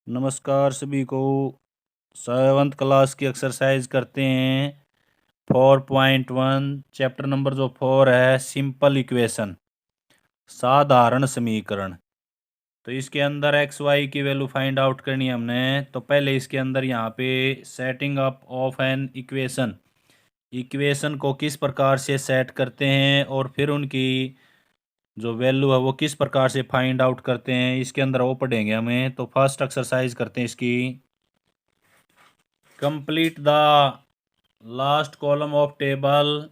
नमस्कार सभी को। 7th क्लास की एक्सरसाइज करते हैं। 4.1 चैप्टर नंबर जो 4 है, सिंपल इक्वेशन, साधारण समीकरण। तो इसके अंदर एक्स वाई की वैल्यू फाइंड आउट करनी है हमने। तो पहले इसके अंदर यहाँ पे setting up of an equation, equation को किस प्रकार से सेट करते हैं और फिर उनकी जो वैल्यू है वो किस प्रकार से फाइंड आउट करते हैं, इसके अंदर वो पढ़ेंगे हमें। तो फर्स्ट एक्सरसाइज करते हैं इसकी। Complete the last column of table.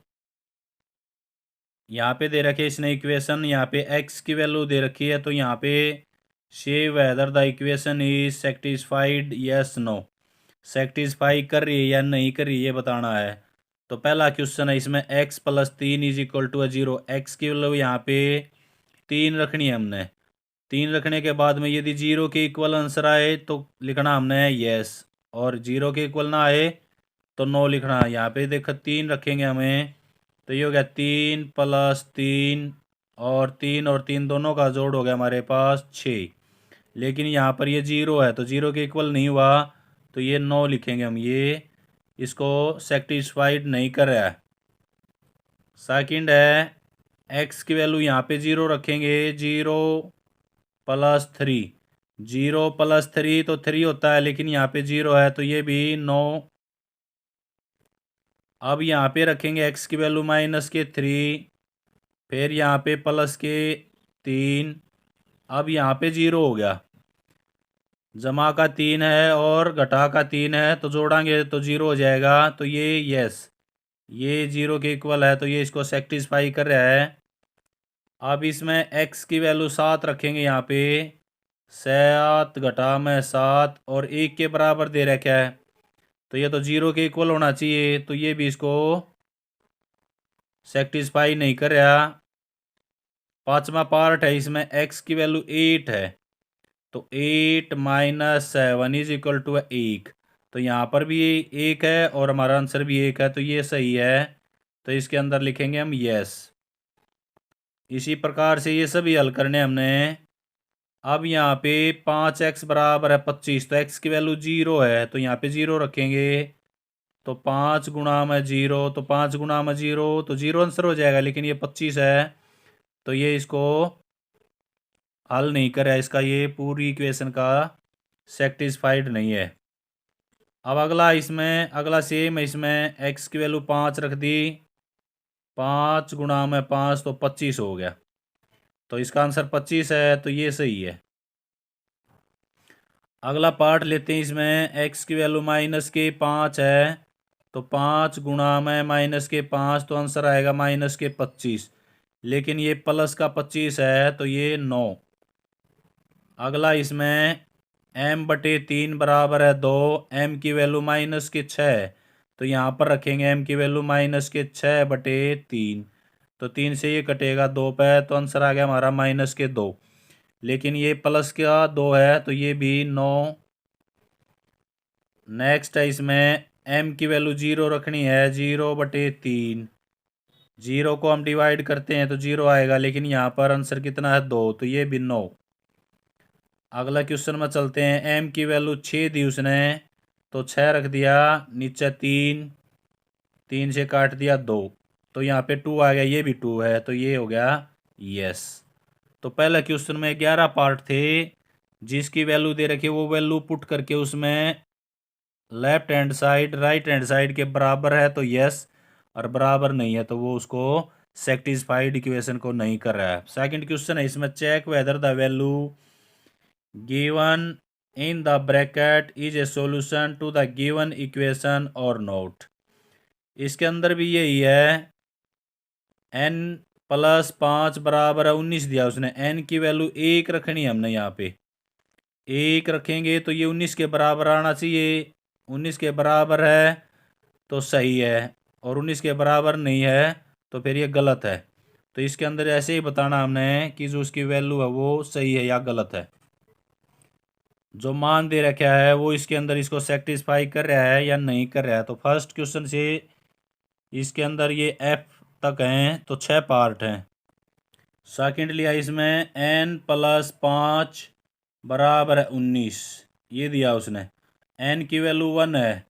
यहाँ पे दे रखी है इसने इक्वेशन, यहाँ पे एक्स की वैल्यू दे रखी है। तो यहाँ पे she whether the equation is satisfied yes no, satisfy कर रही है या नहीं कर रही है ये बताना है। तो पहला क्वेश्चन है इसमें, x plus 3 is equal to 0। X की वैल्यू यहाँ पे 3 रखनी है हमने। 3 रखने के बाद में यदि 0 के इक्वल आंसर आए तो लिखना हमने यस, और 0 के इक्वल ना आए तो नो लिखना। यहाँ पे देखो 3 रखेंगे हमें, तो ये हो गया 3 प्लस 3, और 3 दोनों का जोड़ हो गया हमारे पास 6। लेकिन यहाँ पर ये 0 है तो 0 के इक्वल नहीं हुआ, तो ये नो लिखेंगे हम, ये इसको सेटिस्फाइड नहीं कर रहा है। सेकंड है, एक्स की वैल्यू यहाँ पे 0 रखेंगे। 0 प्लस 3, 0 प्लस 3 तो 3 होता है, लेकिन यहाँ पे 0 है तो ये भी नो। अब यहाँ पे रखेंगे एक्स की वैल्यू -3, फिर यहाँ पे +3। अब यहाँ पे 0 हो गया, जमा का 3 है और घटा का 3 है, तो जोड़ांगे तो 0 हो जाएगा। तो ये यस, ये 0 के इक्वल है, तो ये इसको सेटिस्फाई कर रहा है। अब इसमें एक्स की वैल्यू 7 रखेंगे यहाँ पे। 7 घटा में 7 और 1 के बराबर दे रखा है, तो ये तो 0 के इक्वल होना चाहिए, तो ये भी इसको सेटिस्फाई नहीं कर रहा। पांचवा पार्ट है इसमें, एक्स की वैल्यू 8 है, तो 8 - 7 इज इक्वल टू 1। तो यहाँ पर भी 1 है और हमारा आंसर भी 1 है, तो ये सही है। तो इसके अंदर लिखेंगे हम यस। इसी प्रकार से ये सभी हल करने हमने। अब यहाँ पे 5x बराबर है 25, तो x की वैल्यू 0 है, तो यहाँ पे 0 रखेंगे। तो 5 गुणा में 0, तो 5 गुणा में 0 तो 0 आंसर हो जाएगा, लेकिन ये 25 है, तो ये इसको हल नहीं कर रहा है, इसका ये पूरी इक्वेशन का सेटिस्फाइड नहीं है। अब अगला इसमें, अगला सेम है इसमें, x की वैल्यू 5 रख दी। 5 गुणा में 5 तो 25 हो गया, तो इसका आंसर 25 है, तो ये सही है। अगला पार्ट लेते हैं इसमें, x की वैल्यू -5 है, तो 5 गुणा में -5 तो आंसर आएगा -25, लेकिन ये प्लस का 25 है, तो ये 9। अगला इसमें m/3 बराबर है 2, m की वैल्यू -6, तो यहाँ पर रखेंगे m की वैल्यू -6/3, तो 3 से ये कटेगा 2 पे, तो आंसर आ गया हमारा -2। लेकिन ये प्लस का 2 है, तो ये भी 9। नेक्स्ट है इसमें, m की वैल्यू 0 रखनी है। 0/3, 0 को हम डिवाइड करते हैं तो 0 आएगा, लेकिन यहाँ पर आंसर कितना है 2, तो ये भी 9। अगला क्वेश्चन में चलते हैं, m की वैल्यू 6 दी उसने, तो 6 रख दिया, नीचे 3, 3 से काट दिया 2, तो यहाँ पे 2 आ गया, ये भी 2 है, तो ये हो गया यस। तो पहले क्वेश्चन में 11 पार्ट थे, जिसकी वैल्यू दे रखी वो वैल्यू पुट करके उसमें left hand side right hand side के बराबर है तो यस, और बराबर नहीं है तो वो उसको सेटिस्फाइड इक्वेशन को नहीं कर रहा है। सेकंड क्वेश्चन है इसमें, check whether the value given in the bracket is a solution to the given equation और नॉट। इसके अंदर भी यही है, n+5 बराबर है 19 दिया उसने। n की वैल्यू 1 रखनी है हमने, यहाँ पे 1 रखेंगे तो ये 19 के बराबर आना चाहिए। 19 के बराबर है तो सही है, और 19 के बराबर नहीं है तो फिर ये गलत है। तो इसके अंदर ऐसे ही बताना हमने कि जो उसकी वैल्यू है वो सही है या गलत है। जो मान दे रखा है वो इसके अंदर इसको सेटिस्फाई कर रहा है या नहीं कर रहा है। तो फर्स्ट क्वेश्चन से इसके अंदर ये f तक हैं, तो 6 पार्ट हैं। सेकेंड लिया इसमें, n+5 बराबर है 19, ये दिया उसने, एन की वैल्यू 1 है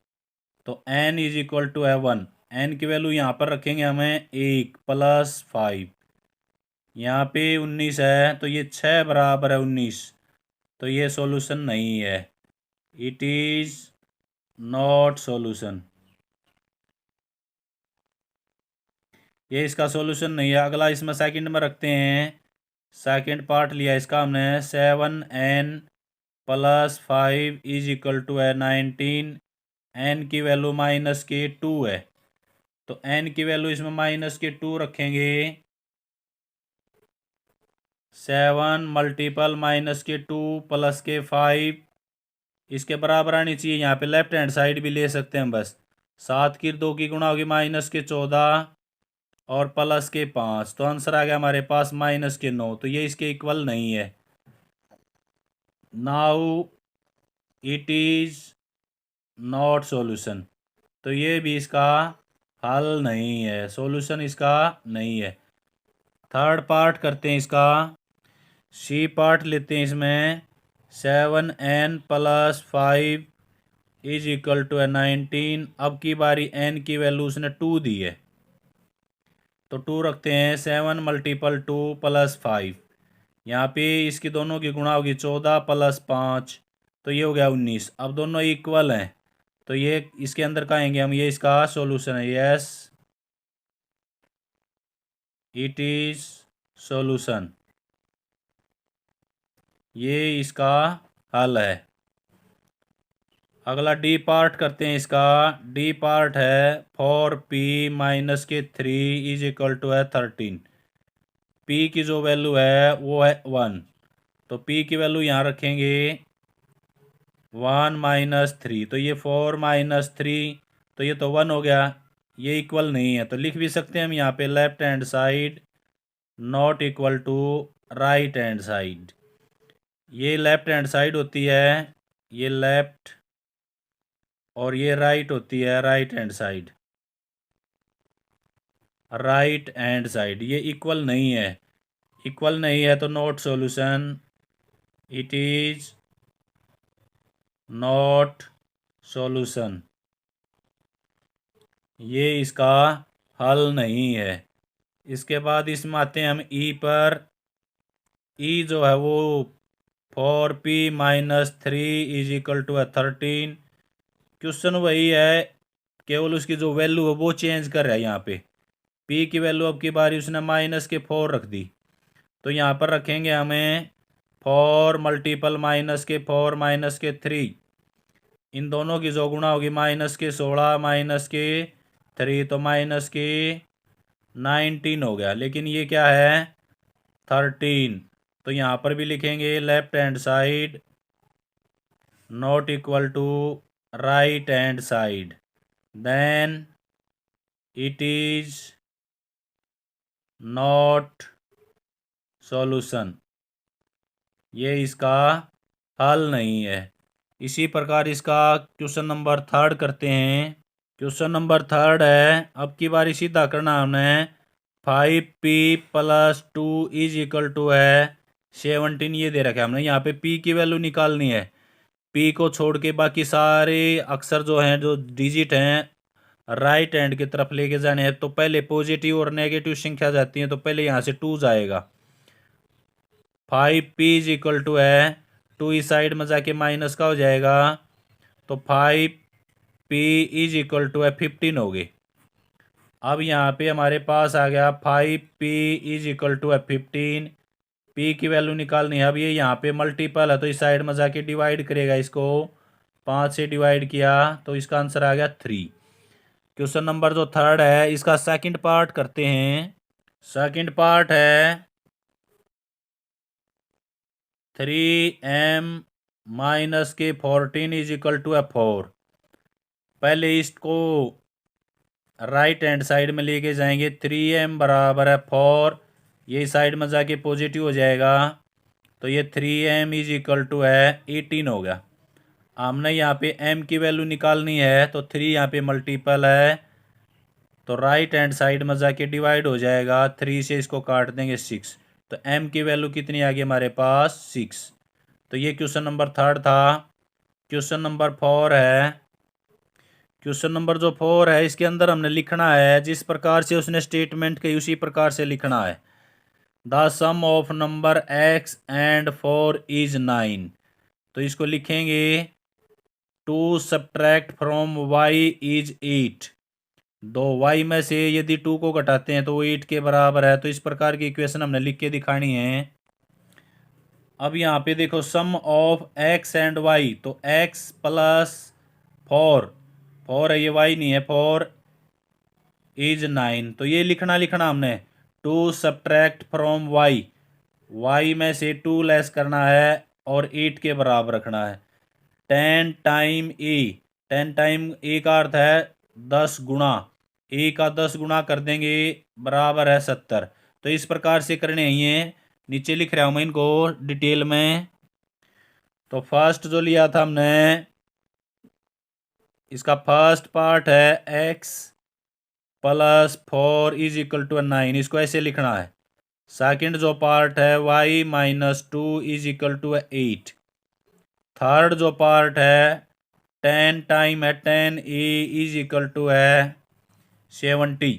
तो एन इज इक्वल टू है 1। एन की वैल्यू यहाँ पर रखेंगे हमें 1 + 5, यहाँ पे 19 है तो ये 6 बराबर है 19, तो ये सॉल्यूशन नहीं है, इट इज नॉट सॉल्यूशन। ये इसका सॉल्यूशन नहीं है। अगला इसमें सेकंड में रखते हैं, सेकंड पार्ट लिया इसका हमने, 7n + 5 इज इक्वल टू है 19। एन की वैल्यू -2 है तो एन की वैल्यू इसमें -2 रखेंगे, 7 × -2 + इसके बराबर आनी चाहिए। यहाँ पे लेफ्ट हैंड साइड भी ले सकते हैं बस, 7 की 2 की गुणा होगी -14 और +5, तो आंसर आ गया हमारे पास -9, तो ये इसके इक्वल नहीं है। Now it is not solution, तो ये भी इसका हल नहीं है, सॉल्यूशन इसका नहीं है। थर्ड पार्ट करते हैं इसका, सी पार्ट लेते हैं इसमें, 7n + 5 इज इक्वल टू 19। अब की बारी n की वैल्यू उसने 2 दी है तो 2 रखते हैं, 7 × 2 + 5, यहाँ पे इसकी दोनों की गुणा होगी 14 + 5, तो ये हो गया 19। अब दोनों इक्वल हैं तो ये इसके अंदर का आएंगे हम, ये इसका सॉल्यूशन है, यस इट इज सॉल्यूशन, ये इसका हल है। अगला डी पार्ट करते हैं इसका, डी पार्ट है 4p - 3 इज इक्वल टू है 13। p की जो वैल्यू है वो है 1, तो p की वैल्यू यहाँ रखेंगे 1 - 3, तो ये 4 - 3, तो ये तो 1 हो गया, ये इक्वल नहीं है, तो लिख भी सकते हैं हम यहाँ पे left hand side not equal to right hand side. ये लेफ्ट हैंड साइड होती है, ये लेफ्ट, और ये राइट होती है right hand side, right hand side, ये इक्वल नहीं है। इक्वल नहीं है तो not solution, it is not solution, ये इसका हल नहीं है। इसके बाद इसमें आते हैं हम ई पर। ई जो है वो 4p - 3 इज इक्वल टू है 13। क्वेश्चन वही है, केवल उसकी जो वैल्यू है वो चेंज कर रहा है। यहाँ पे p की वैल्यू अब की बारी उसने -4 रख दी, तो यहाँ पर रखेंगे हमें 4 × -4 - 3, इन दोनों की जो गुणा होगी -16 - 3, तो -19 हो गया, लेकिन ये क्या है 13, तो यहाँ पर भी लिखेंगे left hand side not equal to right hand side, then it is not solution, ये इसका हल नहीं है। इसी प्रकार इसका क्वेश्चन नंबर थर्ड करते हैं। क्वेश्चन नंबर थर्ड है, अब की बारी सीधा करना हमने, 5p + 2 इज इक्वल टू है 17, ये दे रखा है हमने। यहाँ पे p की वैल्यू निकालनी है, p को छोड़ के बाकी सारे अक्षर जो हैं, जो डिजिट हैं राइट हैंड की तरफ लेके जाने हैं, तो पहले पॉजिटिव और नेगेटिव संख्या जाती है, तो पहले यहाँ से 2 जाएगा, 5p इज इक्वल टू है 2 इस साइड में जाके माइनस का हो जाएगा, तो 5p इज इक्वल टू है 15 हो गए। अब यहाँ पे हमारे पास आ गया 5p इज इक्वल टू है 15, p की वैल्यू निकालनी है। अब ये यहाँ पे मल्टीपल है तो इस साइड में जाके डिवाइड करेगा, इसको 5 से डिवाइड किया तो इसका आंसर आ गया 3। क्वेश्चन नंबर जो थर्ड है इसका सेकंड पार्ट करते हैं। सेकंड पार्ट है 3m - 14 इज इक्वल टू है 4। पहले इसको राइट हैंड साइड में लेके जाएंगे, 3m बराबर है 4, ये साइड में जाके पॉजिटिव हो जाएगा, तो ये 3m इज इक्वल टू है 18 हो गया। हमने यहाँ पे m की वैल्यू निकालनी है, तो 3 यहाँ पे मल्टीपल है, तो राइट हैंड साइड में जाके डिवाइड हो जाएगा, 3 से इसको काट देंगे 6, तो m की वैल्यू कितनी आ गई हमारे पास 6। तो ये क्वेश्चन नंबर थर्ड था। क्वेश्चन नंबर 4 है। क्वेश्चन नंबर जो 4 है इसके अंदर हमने लिखना है जिस प्रकार से उसने स्टेटमेंट की उसी प्रकार से लिखना है। The sum of number x and 4 is 9। तो इसको लिखेंगे two subtract from y is 8। दो y में से यदि 2 को घटाते हैं तो वो 8 के बराबर है। तो इस प्रकार की इक्वेशन हमने लिख के दिखानी है। अब यहाँ पे देखो सम ऑफ x एंड y, तो x प्लस 4 है, ये y नहीं है, 4 इज 9। तो ये लिखना हमने टू सब्ट्रैक्ट फ्रॉम y में से 2 लेस करना है और 8 के बराबर रखना है। 10 टाइम ए, 10 टाइम ए का अर्थ है 10 गुणा, ए का 10 गुणा कर देंगे बराबर है 70। तो इस प्रकार से करने हैं ये, नीचे लिख रहा हूँ मैं इनको डिटेल में। तो फर्स्ट जो लिया था हमने, इसका फर्स्ट पार्ट है x plus 4 is equal to 9, इसको ऐसे लिखना है। सेकंड जो पार्ट है y minus 2 is equal to 8। Third जो पार्ट है 10 टाइम है 10 ए इज इक्वल टू है 70।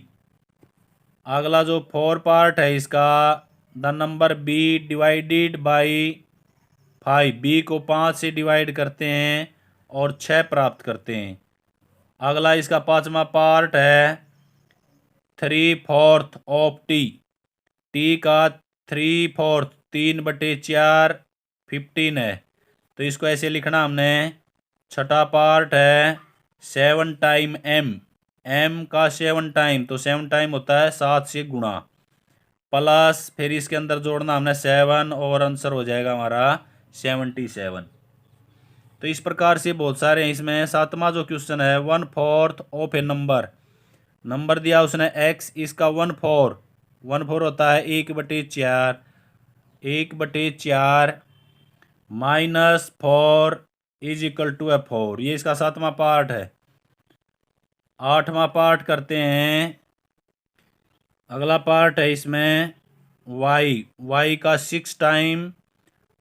अगला जो 4 पार्ट है इसका, the number b divided by 5, b को 5 से डिवाइड करते हैं और 6 प्राप्त करते हैं। अगला इसका पांचवा पार्ट है 3/4 ऑफ टी का 3/4, 3/4 15 है। तो इसको ऐसे लिखना हमने। छठा पार्ट है 7 टाइम एम का 7 टाइम, तो 7 टाइम होता है 7 से गुणा, प्लस फिर इसके अंदर जोड़ना हमने 7 और आंसर हो जाएगा हमारा 77। तो इस प्रकार से बहुत सारे हैं इसमें। सातवां जो क्वेश्चन है 1/4 ऑफ ए नंबर दिया उसने x, इसका 1/4 होता है 1/4, 1/4 माइनस 4 इज इक्वल टू 4। ये इसका सातवां पार्ट है। आठवां पार्ट करते हैं। अगला पार्ट है इसमें y का 6 टाइम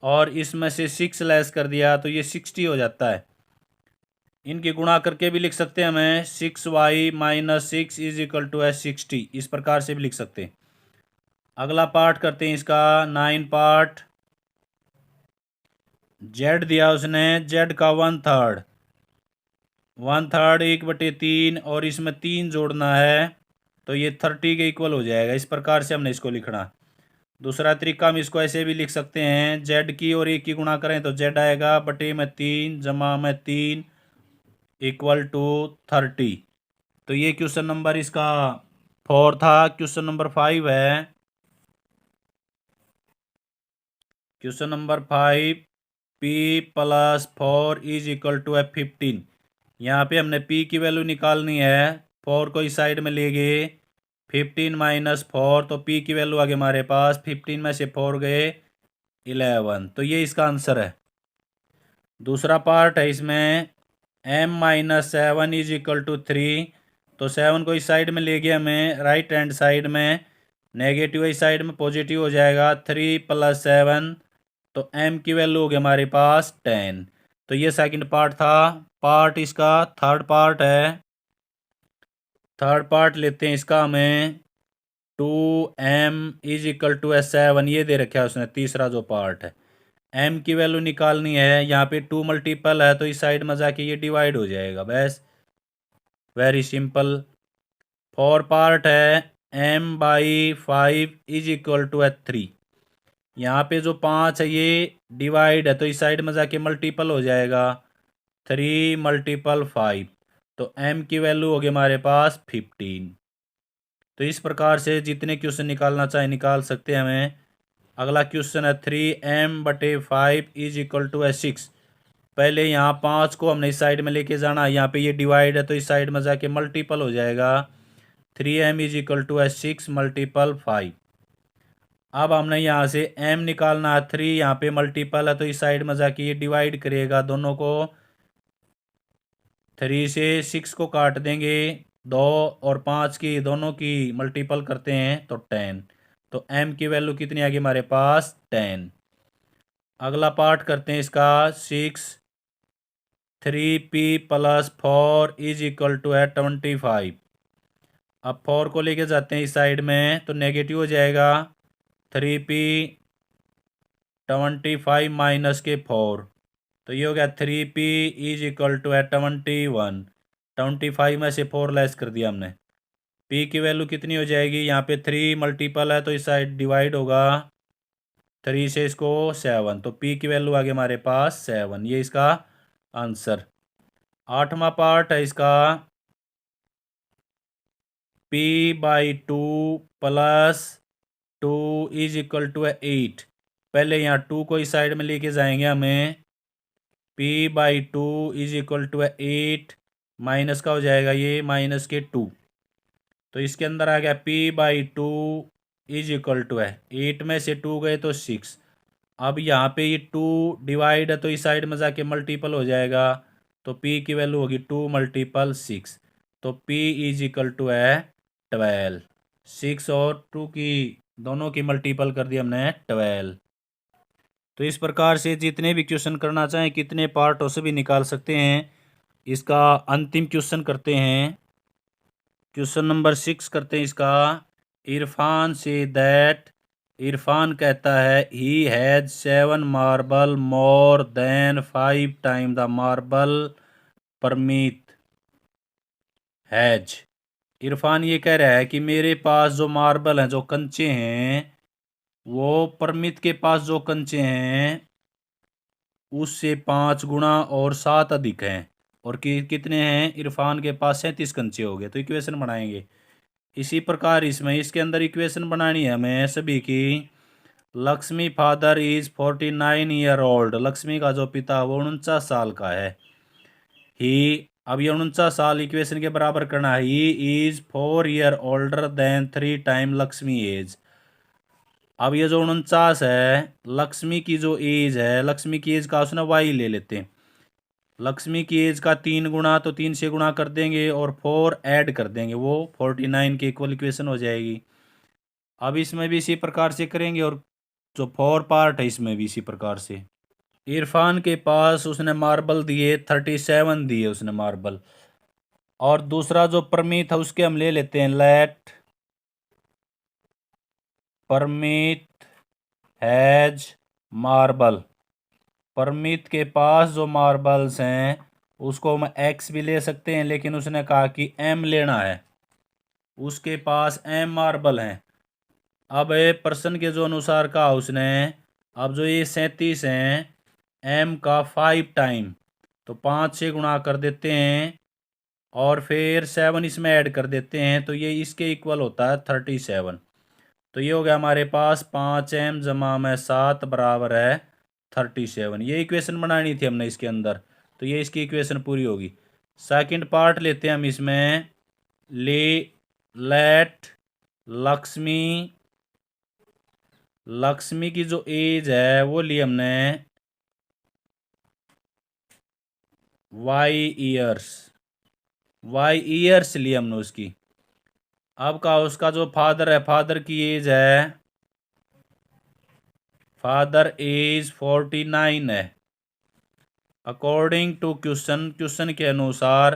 और इसमें से 6 लेस कर दिया तो ये 60 हो जाता है। इनकी गुणा करके भी लिख सकते हैं हमें, 6y minus 6 is equal to है 60, इस प्रकार से भी लिख सकते हैं। अगला पार्ट करते हैं इसका 9 पार्ट। z दिया उसने, z का 1/3, 1/3 1/3 और इसमें 3 जोड़ना है तो ये 30 के इक्वल हो जाएगा। इस प्रकार से हमने इसको लिखना। दूसरा तरीका हम इसको ऐसे भी लिख सकते हैं, z की और 1 की गुणा करें तो z आएगा बटे में 3 जमा में 3 इक्वल टू 30। तो ये क्वेश्चन नंबर इसका 4 था। क्वेश्चन नंबर 5 है। Question number 5, p plus 4 is equal to है 15। यहाँ पे हमने p की वैल्यू निकालनी है। 4 को इस साइड में ले गए, 15 माइनस 4, तो p की वैल्यू आ गई हमारे पास, 15 में से 4 गए 11। तो ये इसका आंसर है। दूसरा पार्ट है इसमें m minus 7 is equal to 3। तो 7 को इस साइड में ले गया हमें, राइट हैंड साइड में, नेगेटिव इस साइड में पॉजिटिव हो जाएगा। 3 प्लस 7, तो m की वैल्यू होगी हमारे पास 10। तो ये सेकंड पार्ट था। पार्ट इसका थर्ड पार्ट है। थर्ड पार्ट लेते हैं इसका हमें, 2m इज इक्वल टू 7, ये दे रखा है उसने। तीसरा जो पार्ट है, m की वैल्यू निकालनी है। यहाँ पे 2 मल्टीपल है तो इस साइड में जाके ये डिवाइड हो जाएगा, बस वेरी सिंपल। 4 पार्ट है m/5 इज इक्वल टू 3। यहाँ पे जो 5 है ये डिवाइड है तो इस साइड में जाके मल्टीपल हो जाएगा, 3 मल्टीपल 5, तो m की वैल्यू होगी हमारे पास 15। तो इस प्रकार से जितने क्वेश्चन निकालना चाहे निकाल सकते हैं हमें। अगला क्वेश्चन है 3m/5 इज इक्वल टू है 6। पहले यहाँ 5 को हमने इस साइड में लेके जाना, यहाँ पे ये डिवाइड है तो इस साइड में जाके मल्टीपल हो जाएगा। 3m इज इक्वल टू है 6 मल्टीपल 5। अब हमने यहाँ से m निकालना है, 3 यहाँ पे मल्टीपल है तो इस साइड में जाके ये डिवाइड करिएगा दोनों को। 3 से 6 को काट देंगे, 2 और 5 की दोनों की मल्टीपल करते हैं तो 10। तो m की वैल्यू कितनी आ गई हमारे पास, 10। अगला पार्ट करते हैं इसका 6 3p plus 4 is equal to है 25। अब 4 को लेके जाते हैं इस साइड में तो नेगेटिव हो जाएगा। 3p 25 माइनस के 4 तो ये हो गया 3p इज इक्वल टू है 21। 25 में से 4 लेस कर दिया हमने। p की वैल्यू कितनी हो जाएगी, यहाँ पे 3 मल्टीपल है तो इस साइड डिवाइड होगा 3 से इसको 7, तो p की वैल्यू आ गई हमारे पास 7। ये इसका आंसर। 8वां पार्ट है इसका, p/2 plus 2 is equal to है 8। पहले यहाँ 2 को इस साइड में लेके जाएंगे हमें। p/2 इज इक्वल टू है 8 माइनस का हो जाएगा ये माइनस के 2, तो इसके अंदर आ गया p/2 इज इक्वल टू है 8 में से 2 गए तो 6। अब यहाँ पे ये 2 डिवाइड है तो इस साइड में जाके मल्टीपल हो जाएगा, तो p की वैल्यू होगी 2 मल्टीपल 6, तो p इज इक्वल टू है 12। 6 और 2 की दोनों की मल्टीपल कर दी हमने 12। तो इस प्रकार से जितने भी क्वेश्चन करना चाहें कितने पार्टों से भी निकाल सकते हैं। इसका अंतिम क्वेश्चन करते हैं, क्वेश्चन नंबर 6 करते हैं इसका। इरफान से दैट, इरफान कहता है he has 7 marble more than 5 time the marble Parmit has. Irfan ये कह रहा है कि मेरे पास जो मार्बल हैं जो कंचे हैं वो परमित के पास जो कंचे हैं उससे 5 गुना और 7 अधिक हैं, और कितने हैं, इरफान के पास 37 कंचे हो गए। तो इक्वेशन बनाएंगे इसी प्रकार। इसमें इसके अंदर इक्वेशन बनानी है हमें सभी की। Lakshmi father is 49 year old, Lakshmi का जो पिता वो 49 साल का है। ही, अब ये 49 साल इक्वेशन के बराबर करना है। He is 4 year older than 3 time Lakshmi age. अब ये जो 49 है, लक्ष्मी की जो एज है, लक्ष्मी की एज का उसने वाई ले लेते हैं। लक्ष्मी की एज का 3 गुना, तो 3 से गुणा कर देंगे और 4 ऐड कर देंगे, वो 49 के इक्वल इक्वेशन हो जाएगी। अब इसमें भी इसी प्रकार से करेंगे, और जो 4 पार्ट है इसमें भी इसी प्रकार से। इरफान के पास उसने मार्बल दिए 37 दिए उसने मार्बल, और दूसरा जो परमीत है उसके हम ले लेते हैं let Parmeet has marble. Parmit के पास जो मार्बल्स हैं उसको हम एक्स भी ले सकते हैं, लेकिन उसने कहा कि एम लेना है, उसके पास एम मार्बल हैं। अब प्रश्न के जो अनुसार कहा उसने, अब जो ये 37 हैं एम का 5 टाइम, तो 5 से गुणा कर देते हैं और फिर 7 इसमें ऐड कर देते हैं, तो ये इसके इक्वल होता है 37। तो ये हो गया हमारे पास 5m जमा में 7 बराबर है 37। ये इक्वेशन बनानी थी हमने इसके अंदर, तो ये इसकी इक्वेशन पूरी होगी। सेकंड पार्ट लेते हैं हम इसमें। ले लेट लक्ष्मी, लक्ष्मी की जो एज है वो ली हमने वाई ईयर्स, वाई ईयर्स ली हमने उसकी। अब का उसका जो फादर है, फादर की एज है, फादर एज 49 है। अकॉर्डिंग टू क्वेश्चन, क्वेश्चन के अनुसार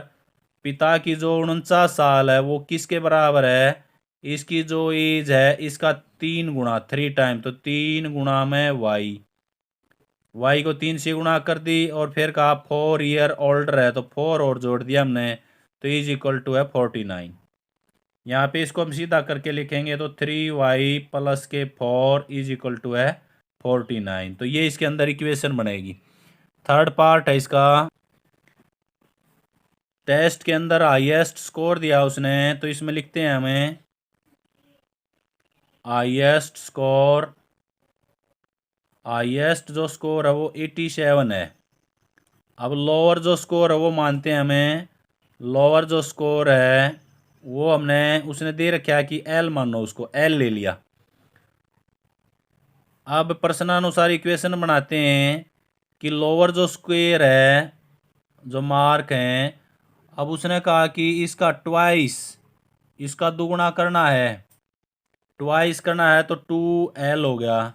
पिता की जो 49 साल है वो किसके बराबर है, इसकी जो एज है इसका 3 गुना 3 टाइम, तो 3 गुना में वाई, वाई को 3 से गुणा कर दी और फिर कहा 4 ईयर ओल्डर है, तो 4 और जोड़ दिया हमने, तो इज इक्वल टू है 49। यहाँ पे इसको हम सीधा करके लिखेंगे तो 3y प्लस के 4 इज इक्वल टू है 49। तो ये इसके अंदर इक्वेशन बनेगी। थर्ड पार्ट है इसका। टेस्ट के अंदर हाईएस्ट स्कोर दिया उसने, तो इसमें लिखते हैं हमें हाईएस्ट स्कोर, हाईएस्ट जो स्कोर है वो 87 है। अब लोअर जो स्कोर है वो मानते हैं हमें, लोअर जो स्कोर है वो हमने उसने दे रखा है कि एल मानो, उसको एल ले लिया। अब प्रश्नानुसार इक्वेशन बनाते हैं कि लोअर जो स्क्वायर है जो मार्क हैं, अब उसने कहा कि इसका ट्वाइस, इसका दुगुना करना है, ट्वाइस करना है तो 2l हो गया,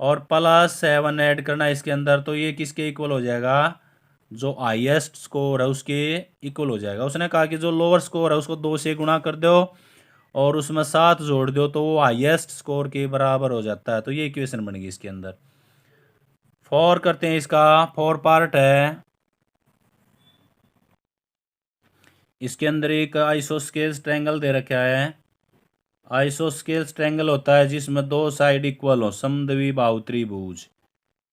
और प्लस 7 ऐड करना है इसके अंदर, तो ये किसके इक्वल हो जाएगा, जो हाईएस्ट स्कोर है उसके इक्वल हो जाएगा। उसने कहा कि जो लोअर स्कोर है उसको 2 से गुणा कर दो और उसमें 7 जोड़ दो तो वो हाईएस्ट स्कोर के बराबर हो जाता है। तो ये इक्वेशन बन गई इसके अंदर। फॉर करते हैं इसका। फॉर पार्ट है, इसके अंदर एक आइसोस्केल्स ट्रायंगल दे रखा है। आइसोस्केल्स ट्रायंगल होता है जिसमें दो साइड इक्वल हो, समद्विबाहु त्रिभुज।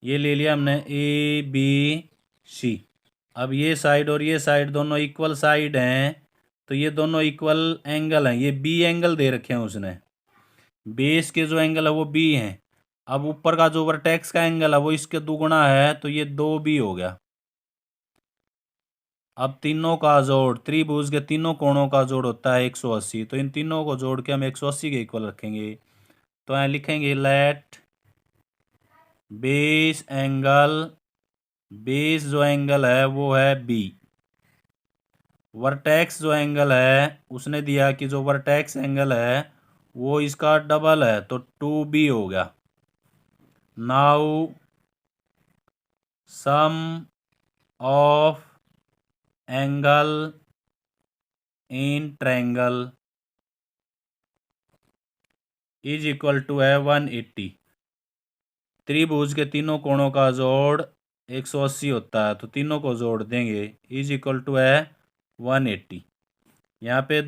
ये ले लिया हमने ए बी सी। अब ये साइड और ये साइड दोनों इक्वल साइड हैं, तो ये दोनों इक्वल एंगल हैं। ये बी एंगल दे रखे हैं उसने, बेस के जो एंगल है वो बी हैं। अब ऊपर का जो वर्टेक्स का एंगल है वो इसके दुगुना है, तो ये 2b हो गया। अब तीनों का जोड़, त्रिभुज के तीनों कोणों का जोड़ होता है 180, तो इन तीनों को जोड़ के हम 180 के इक्वल रखेंगे। तो यहाँ लिखेंगे लेट बेस एंगल, बेस जो एंगल है वो है बी, वर्टेक्स जो एंगल है उसने दिया कि जो वर्टेक्स एंगल है वो इसका डबल है, तो 2b हो गया। Now sum of angle in triangle is equal to है 180। त्रिभुज के तीनों कोणों का जोड़ 180 होता है, तो तीनों को जोड़ देंगे, इज इक्वल टू है 180। यहाँ पे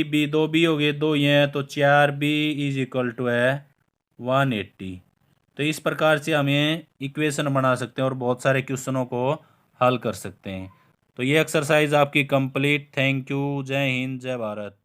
बी दो बी हो गए, दो ये हैं, तो 4b इज इक्वल टू है 180। तो इस प्रकार से हम ये इक्वेशन बना सकते हैं और बहुत सारे क्वेश्चनों को हल कर सकते हैं। तो ये एक्सरसाइज आपकी कंप्लीट। Thank you. जय हिंद, जय भारत।